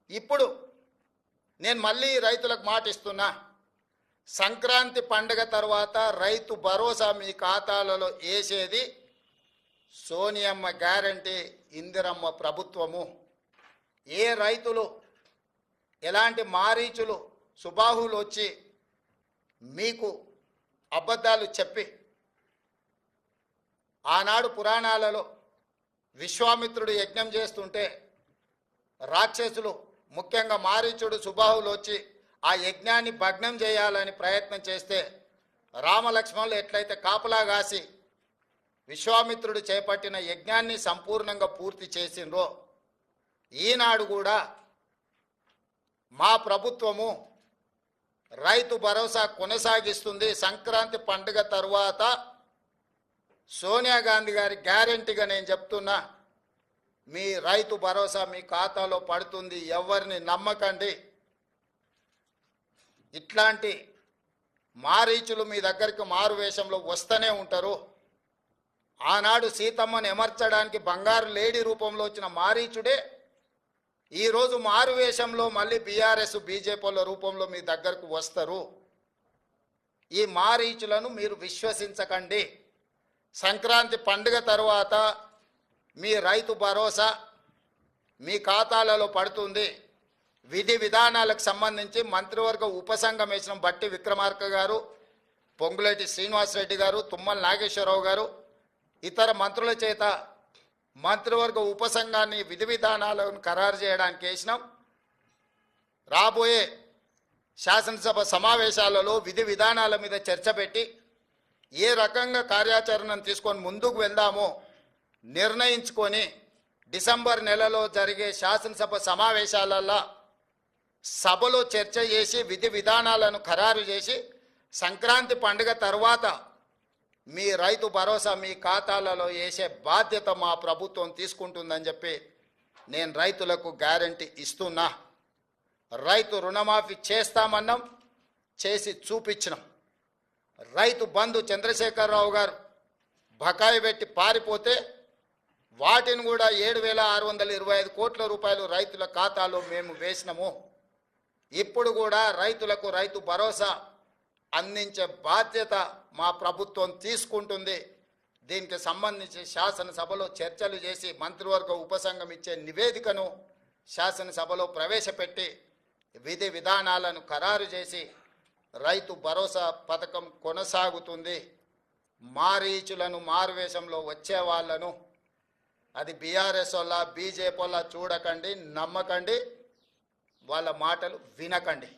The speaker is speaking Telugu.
ఇప్పుడు నేను మళ్ళీ రైతులకు మాట ఇస్తున్నా, సంక్రాంతి పండుగ తర్వాత రైతు భరోసా మీ ఖాతాలలో వేసేది సోనియమ్మ గ్యారంటీ, ఇందిరమ్మ ప్రభుత్వము. ఏ రైతులు ఎలాంటి మారీచులు సుబాహులు వచ్చి మీకు అబద్ధాలు చెప్పి ఆనాడు పురాణాలలో విశ్వామిత్రుడు యజ్ఞం చేస్తుంటే రాక్షసులు ముఖ్యంగా మారీచుడు సుబాహులు వచ్చి ఆ యజ్ఞాన్ని భగ్నం చేయాలని ప్రయత్నం చేస్తే రామలక్ష్మణులు ఎట్లయితే కాపలా కాసి విశ్వామిత్రుడు చేపట్టిన యజ్ఞాన్ని సంపూర్ణంగా పూర్తి చేసిండ్రో, ఈనాడు కూడా మా ప్రభుత్వము రైతు భరోసా కొనసాగిస్తుంది. సంక్రాంతి పండుగ తరువాత సోనియా గాంధీ గారి గ్యారెంటీగా నేను చెప్తున్నా, మీ రైతు భరోసా మీ ఖాతాలో పడుతుంది. ఎవరిని నమ్మకండి. ఇట్లాంటి మారీచులు మీ దగ్గరికి మారు వేషంలో వస్తూనే ఉంటారు. ఆనాడు సీతమ్మను ఎమర్చడానికి బంగారు లేడీ రూపంలో వచ్చిన మారీచుడే ఈరోజు మారు వేషంలో మళ్ళీ బీఆర్ఎస్ బీజేపీల రూపంలో మీ దగ్గరకు వస్తారు. ఈ మారీచులను మీరు విశ్వసించకండి. సంక్రాంతి పండుగ తర్వాత మీ రైతు భరోసా మీ ఖాతాలలో పడుతుంది. విధి విధానాలకు సంబంధించి మంత్రివర్గ ఉపసంఘం వేసిన బట్టి విక్రమార్క గారు, పొంగులేటి శ్రీనివాసరెడ్డి గారు, తుమ్మల నాగేశ్వరరావు గారు, ఇతర మంత్రుల చేత మంత్రివర్గ ఉపసంఘాన్ని విధి విధానాలను ఖరారు చేయడానికి వేసినాం. రాబోయే శాసనసభ సమావేశాలలో విధి విధానాల మీద చర్చ పెట్టి ఏ రకంగా కార్యాచరణను తీసుకొని ముందుకు వెళ్దామో నిర్ణయించుకొని డిసెంబర్ నెలలో జరిగే శాసనసభ సమావేశాలలో సభలో చర్చ చేసి విధి విధానాలను ఖరారు చేసి సంక్రాంతి పండుగ తర్వాత మీ రైతు భరోసా మీ ఖాతాలలో వేసే బాధ్యత మా ప్రభుత్వం తీసుకుంటుందని చెప్పి నేను రైతులకు గ్యారంటీ ఇస్తున్నా. రైతు రుణమాఫీ చేస్తామన్నాం, చేసి చూపించినాం. రైతు బంధు చంద్రశేఖరరావు గారు బకాయి పెట్టి పారిపోతే వాటిని కూడా 7,625 కోట్ల రూపాయలు రైతుల ఖాతాలో మేము వేసినాము. ఇప్పుడు కూడా రైతులకు రైతు భరోసా అందించే బాధ్యత మా ప్రభుత్వం తీసుకుంటుంది. దీనికి సంబంధించి శాసనసభలో చర్చలు చేసి మంత్రివర్గ ఉపసంఘం ఇచ్చే నివేదికను శాసనసభలో ప్రవేశపెట్టి విధి విధానాలను ఖరారు చేసి రైతు భరోసా పథకం కొనసాగుతుంది. మారీచులను మారువేషంలో వచ్చే వాళ్ళను, అది బీఆర్ఎస్ వల్ల బీజేపీ వల్ల చూడకండి, నమ్మకండి, వాళ్ళ మాటలు వినకండి.